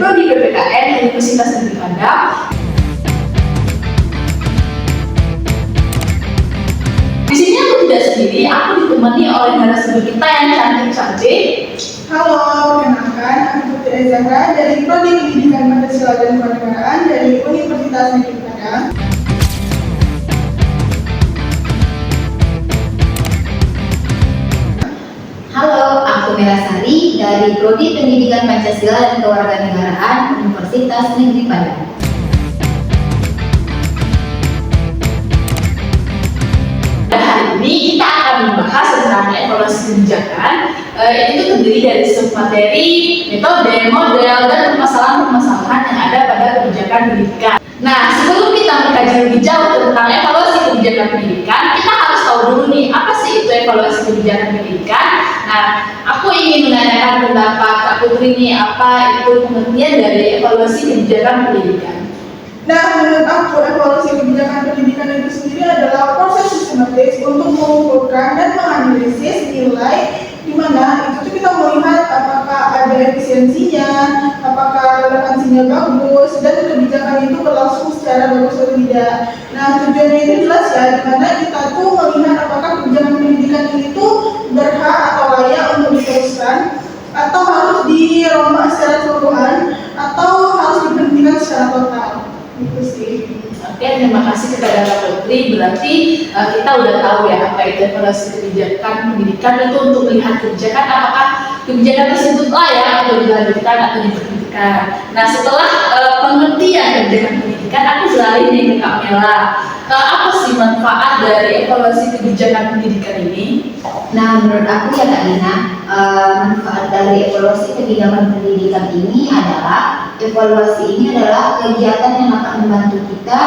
Prodi PPKN Universitas Negeri Padang. Di sini aku tidak sendiri, aku ditemani oleh narasumber kita yang cantik-cantik. Halo, perkenalkan, aku Putri Zahra dari Prodi Pendidikan Pancasila dan Kewarganegaraan dari Universitas Negeri Padang. Halo, aku Mela Sari dari Prodi Pendidikan Pancasila dan Kewarganegaraan Universitas Negeri Padang. Hari ini kita akan membahas tentang evaluasi kebijakan. Itu terdiri dari submateri, metode, model, dan permasalahan-permasalahan yang ada pada kebijakan pendidikan. Nah, sebelum kita mengkaji lebih jauh tentang evaluasi kebijakan pendidikan, kita harus tahu dulu nih, apa sih itu evaluasi kebijakan pendidikan? Nah, aku ingin menanyakan pendapat Kak Putri nih, apa itu pengertian dari evaluasi kebijakan pendidikan? Nah, menurut aku, evaluasi kebijakan pendidikan itu sendiri adalah proses sistematis untuk mengumpulkan dan menganalisis nilai di mana itu kita melihat apakah ada efisiensinya, apakah relevansinya bagus, dan kebijakan itu berlangsung secara bagus atau tidak. Nah, tujuannya itu jelas ya, di mana kita tuh melihat apakah kebijakan pendidikan itu berhak atau layak untuk diteruskan, atau harus dirombak secara keseluruhan, atau harus diberhentikan secara total. Itu sih. Oke, terima kasih kepada Kak Putri. Berarti kita udah tahu ya apa itu evaluasi kebijakan pendidikan, itu untuk melihat kebijakan apakah kebijakan tersebut layak untuk dilanjutkan atau diberhentikan. Nah, setelah pengertian kebijakan pendidikan, aku beralih nih ke Kak Mela. Apa sih manfaat dari evaluasi kebijakan pendidikan ini? Nah, menurut aku ya Kak Lina, manfaat dari evaluasi kebijakan pendidikan ini adalah kegiatan yang akan membantu kita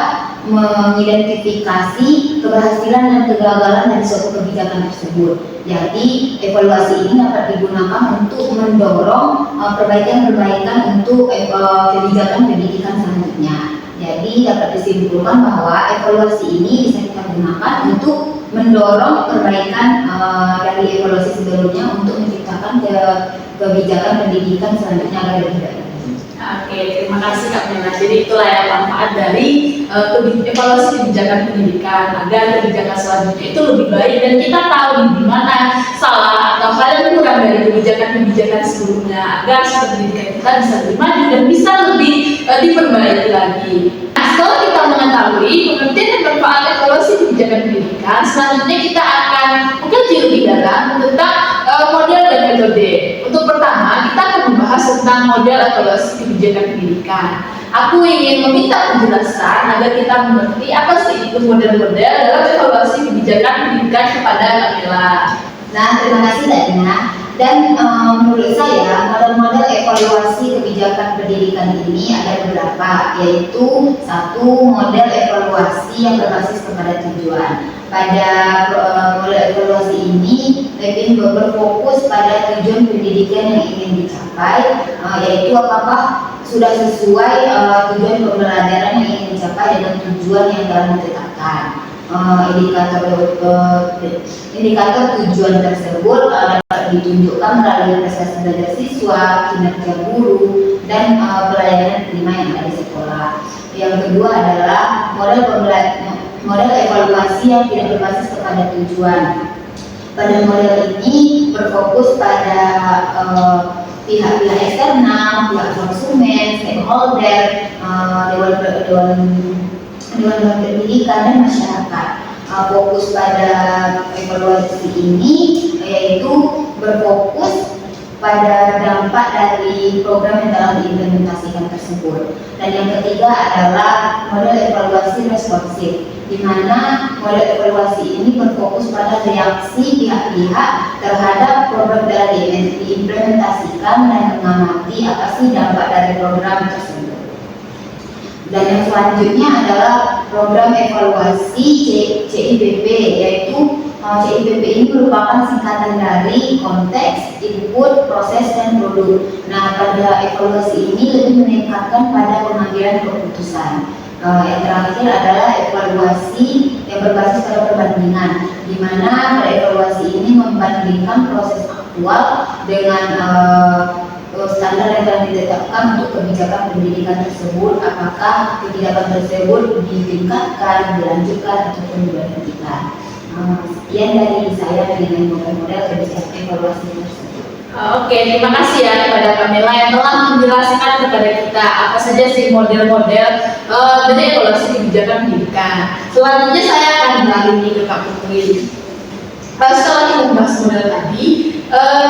mengidentifikasi keberhasilan dan kegagalan dari suatu kebijakan tersebut. Jadi, evaluasi ini dapat digunakan untuk mendorong perbaikan-perbaikan untuk kebijakan pendidikan selanjutnya. Jadi, dapat disimpulkan bahwa evaluasi ini bisa kita gunakan untuk mendorong perbaikan dari evaluasi sebelumnya untuk menciptakan kebijakan pendidikan selanjutnya agar lebih baik. Oke, terima kasih Kak Mela. Jadi itulah ya manfaat dari evaluasi kebijakan pendidikan agar kebijakan selanjutnya itu lebih baik dan kita tahu di mana salah atau hal yang kurang dari kebijakan-kebijakan sebelumnya agar sistem pendidikan kita bisa lebih maju dan bisa lebih diperbaiki lagi. Nah, setelah kita mengetahui pengertian dan manfaat evaluasi kebijakan pendidikan, selanjutnya kita akan mengkaji lebih dalam tentang model dan metode. Untuk pertama, kita akan membahas tentang model evaluasi kebijakan pendidikan. Aku ingin meminta penjelasan agar kita mengerti apa sih itu model-model dalam evaluasi kebijakan pendidikan kepada Kak Mela. Nah, terima kasih Kak Lina. Dan menurut saya, model-model evaluasi kebijakan pendidikan ini ada beberapa, yaitu satu, model evaluasi yang berbasis kepada tujuan. Pada model evaluasi ini lebih berfokus pada tujuan pendidikan yang ingin dicapai, yaitu apakah sudah sesuai tujuan pembelajaran yang ingin dicapai dengan tujuan yang telah ditetapkan. Indikator tujuan tersebut dapat ditunjukkan melalui prestasi belajar siswa, kinerja guru, dan pelayanan terima yang ada di sekolah. Yang kedua adalah model evaluasi yang tidak berbasis kepada tujuan. Pada model ini berfokus pada pihak-pihak eksternal, pihak konsumen, stakeholder, dewan pendidikan dan masyarakat. Fokus pada evaluasi ini yaitu berfokus pada dampak dari program yang telah diimplementasikan tersebut. Dan yang ketiga adalah model evaluasi responsif, di mana model evaluasi ini berfokus pada reaksi pihak-pihak terhadap program yang telah diimplementasikan dan mengamati apa sih dampak dari program tersebut. Dan yang selanjutnya adalah program evaluasi CIPP, yaitu CIPP ini merupakan singkatan dari konteks, input, proses, dan produk. Nah, pada evaluasi ini lebih meningkatkan pada pengambilan keputusan. Yang terakhir adalah evaluasi yang berbasis pada perbandingan, di mana pada evaluasi ini membandingkan proses aktual dengan standar yang telah ditetapkan untuk kebijakan pendidikan tersebut, apakah kebijakan tersebut ditingkatkan, dilanjutkan, ataupun diberhentikan. Sekian dari saya dengan model-model kebijakan evaluasi tersebut. Oke, terima kasih ya kepada Kamila yang telah menjelaskan kepada kita apa saja sih model-model dari evaluasi kebijakan pendidikan. Selanjutnya saya akan beralih ke Kak Putri. Setelah kita membahas model tadi,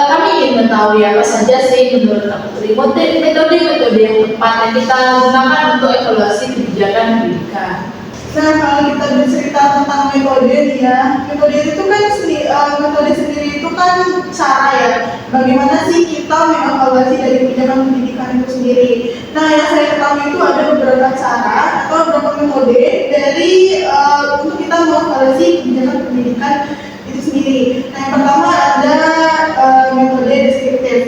kami ingin mengetahui apa saja sih menurut Kak Putri metode-metode yang tepat yang kita gunakan untuk evaluasi kebijakan pendidikan. Nah, kalau kita bercerita tentang metode nih ya, metode itu kan metode sendiri itu kan cara ya, bagaimana sih kita mengevaluasi dari kebijakan pendidikan itu sendiri. Nah, yang saya ketahui itu ada beberapa cara atau beberapa metode dari untuk kita mengevaluasi kebijakan pendidikan itu sendiri. Nah, yang pertama ada metode deskriptif.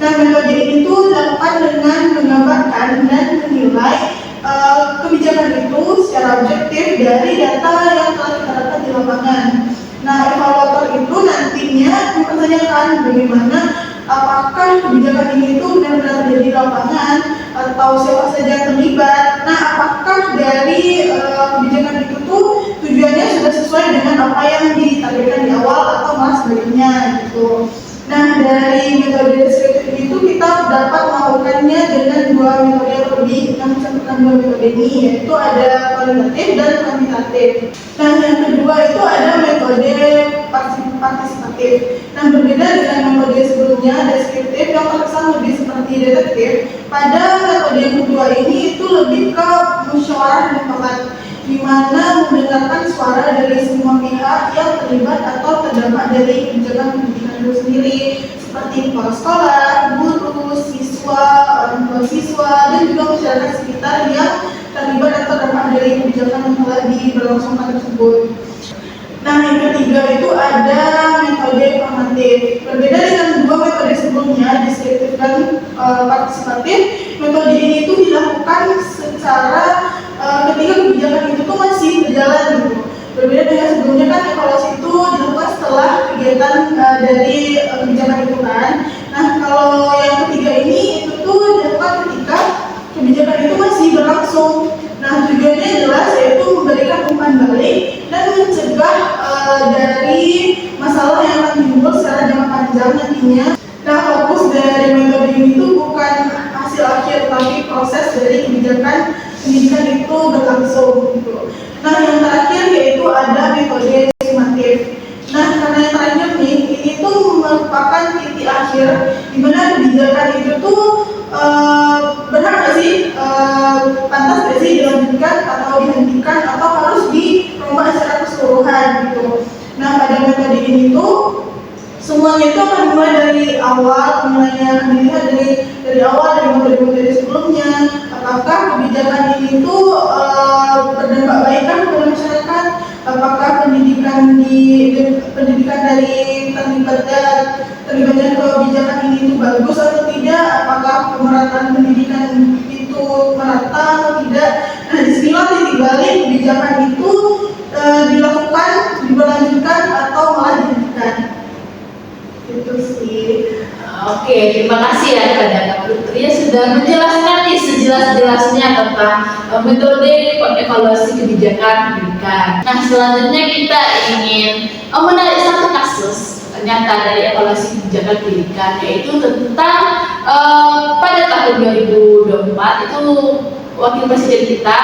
Nah, metode ini tuh dilakukan dengan menggambarkan dan menilai kebijakan itu secara objektif dari data yang telah kita dapat di lapangan. Nah, evaluator itu nantinya mempertanyakan bagaimana apakah kebijakan ini itu benar-benar terjadi di lapangan atau siapa saja yang terlibat. Nah, apakah dari kebijakan itu tuh tujuannya sudah sesuai dengan apa yang ditargetkan di awal atau malah sebaliknya gitu. Nah, dari metode deskriptif itu kita dapat melakukannya dengan dua metode yang lebih yang mencakup dua metode ini, yaitu ada kualitatif dan kuantitatif. Nah, yang kedua itu ada metode partisipatif. Nah, berbeda dengan metode sebelumnya deskriptif yang terkesan lebih seperti detektif, pada metode yang kedua ini itu lebih ke musyawarah mufakat, di mana mendengarkan suara dari semua pihak yang terlibat atau terdampak dari kebijakan pendidikan itu sendiri, seperti kepala sekolah, guru, siswa, orang tua siswa, dan juga masyarakat sekitar yang terlibat atau terdampak dari kebijakan yang telah diberlangsungkan tersebut. Nah, yang ketiga itu ada metode formatif. Berbeda dengan dua metode sebelumnya, deskriptif dan partisipatif, metode ini itu dilakukan secara ketika kebijakan itu tuh masih berjalan gitu. Berbeda dengan sebelumnya kan evaluasi itu dilakukan setelah kegiatan dari kebijakan itu kan. Nah, kalau yang ketiga ini itu tuh dilakukan ketika kebijakan itu masih berlangsung. Nah, tujuannya jelas yaitu memberikan umpan balik dan mencegah dari masalah yang akan timbul secara jangka panjang nantinya. Nah, fokus dari metode ini itu bukan hasil akhir tapi proses dari kebijakan pendidikan itu berlangsung gitu. Nah, yang terakhir yaitu ada metode sumatif. Nah, karena yang terakhir nih, ini tuh merupakan titik akhir di mana kebijakan itu tuh benar nggak sih, pantas nggak sih dilanjutkan atau dihentikan atau harus dirombak secara keseluruhan gitu. Nah, pada metode ini tuh semuanya itu akan dimulai dari awal, penilaiannya akan dilihat dari awal dari metode-metode sebelumnya. Apakah kebijakan ini tuh berdampak baik kan kepada masyarakat? Apakah pendidikan dari terlibatnya kebijakan ini itu bagus atau tidak? Apakah pemerataan pendidikan itu merata atau tidak? Nah, disinilah titik balik kebijakan itu dilakukan, diberlanjutkan atau malah dihentikan. Itu sih. Oke, terima kasih ya kepada Kak Putri yang sudah menjelaskan nih sejelas-jelasnya tentang metode evaluasi kebijakan pendidikan. Nah, selanjutnya kita ingin menarik satu kasus nyata dari evaluasi kebijakan pendidikan, yaitu tentang pada tahun 2024 itu Wakil Presiden kita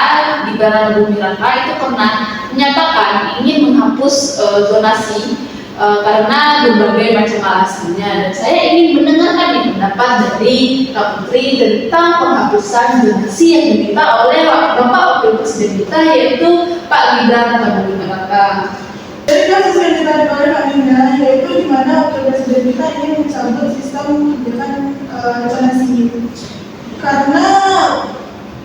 di Gibran Raka itu pernah menyatakan ingin menghapus zonasi karena berbagai macam alasannya, dan saya ingin mendengarkan nih pendapat dari Kak Putri tentang penghapusan zonasi yang diminta oleh Bapak Wakil Presiden kita, yaitu Pak Gibran Raka. Dari kasus yang kita dengar Kak Nina, yaitu di mana Wakil Presiden kita ingin mencabut sistem kebijakan zonasi, karena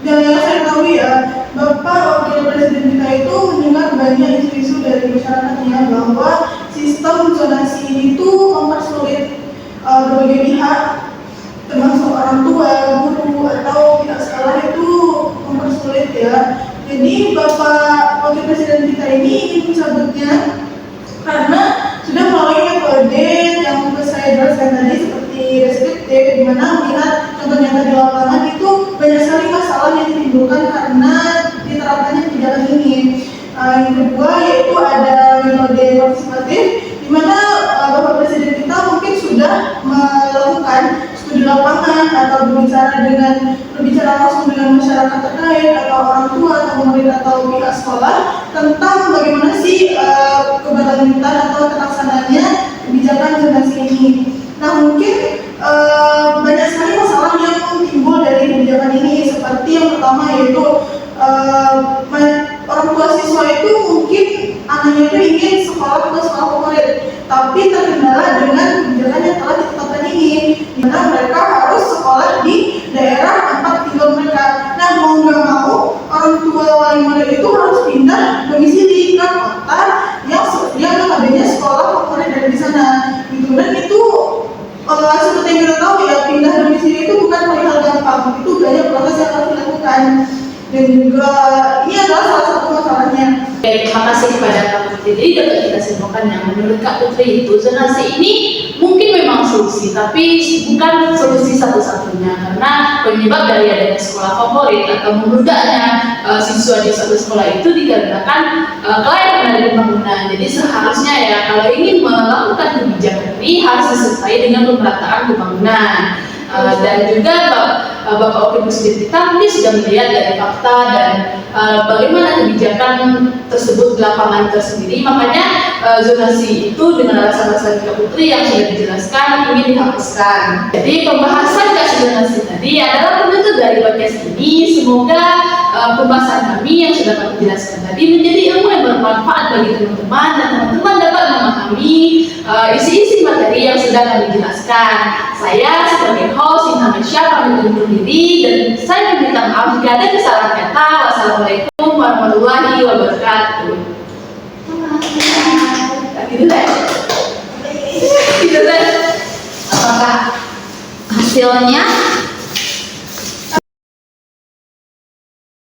yang saya tahu ya, Bapak Wakil Presiden kita itu mendengar banyak isu-isu dari masyarakatnya bahwa sistem zonasi ini tuh mempersulit berbagai pihak, termasuk orang tua, guru, atau pihak sekolah itu mempersulit ya. Jadi Bapak Wakil Presiden kita ini ingin mencabutnya karena sudah melalui metode yang saya jelaskan tadi seperti deskriptif, di mana melihat lapangan itu banyak sekali masalah yang ditimbulkan karena diterapkannya kebijakan ini. Yang kedua yaitu ada metode partisipatif, di mana Bapak Presiden kita mungkin sudah melakukan studi lapangan atau berbicara langsung dengan masyarakat terkait atau orang tua atau murid atau pihak sekolah tentang bagaimana sih keberlanjutan atau terlaksananya kebijakan zonasi ini. Nah mungkin banyak sekali masalah yang timbul dari kebijakan ini, seperti yang pertama yaitu orang tua siswa itu mungkin anaknya itu ingin sekolah ke sekolah favorit, tapi terkendala dengan kebijakan yang telah ditetapkan ini, di mana mereka harus sekolah di daerah tempat tinggal mereka. Nah mau nggak mau orang tua wali murid itu harus pindah domisili ke kota yang notabene sekolah favorit dari di sana, gitu. Dan itu seperti yang kita tahu ya, pindah domisili itu bukan hal gampang, itu banyak proses yang harus dilakukan. Dan juga ini adalah salah satu masalahnya. Terima kasih kepada Kak Putri. Jadi dapat kita simpulkan yang menurut Kak Putri itu zonasi ini mungkin memang solusi, tapi bukan solusi satu-satunya, karena penyebab dari adanya sekolah favorit atau membludaknya siswa di suatu sekolah itu dikarenakan kelainan dari pembangunan. Jadi seharusnya ya kalau ingin melakukan kebijakan ini harus disertai dengan pemerataan pembangunan. Dan juga Bapak Wakil Presiden kita mungkin sudah melihat dari fakta dan bagaimana kebijakan tersebut di lapangan tersendiri. Makanya zonasi itu dengan alasan-alasan Kak Putri yang sudah dijelaskan ingin dihapuskan. Jadi pembahasan kasus zonasi tadi adalah penutup dari podcast ini. Semoga pembahasan kami yang sudah kami jelaskan tadi menjadi ilmu yang bermanfaat bagi teman-teman dan teman-teman dapat memahami isi-isi materi yang sudah kami jelaskan. Saya sebagai host Intan Mesya pamit undur diri dan saya meminta maaf jika ada kesalahan kata. Wassalamualaikum warahmatullahi wabarakatuh. Apakah hasilnya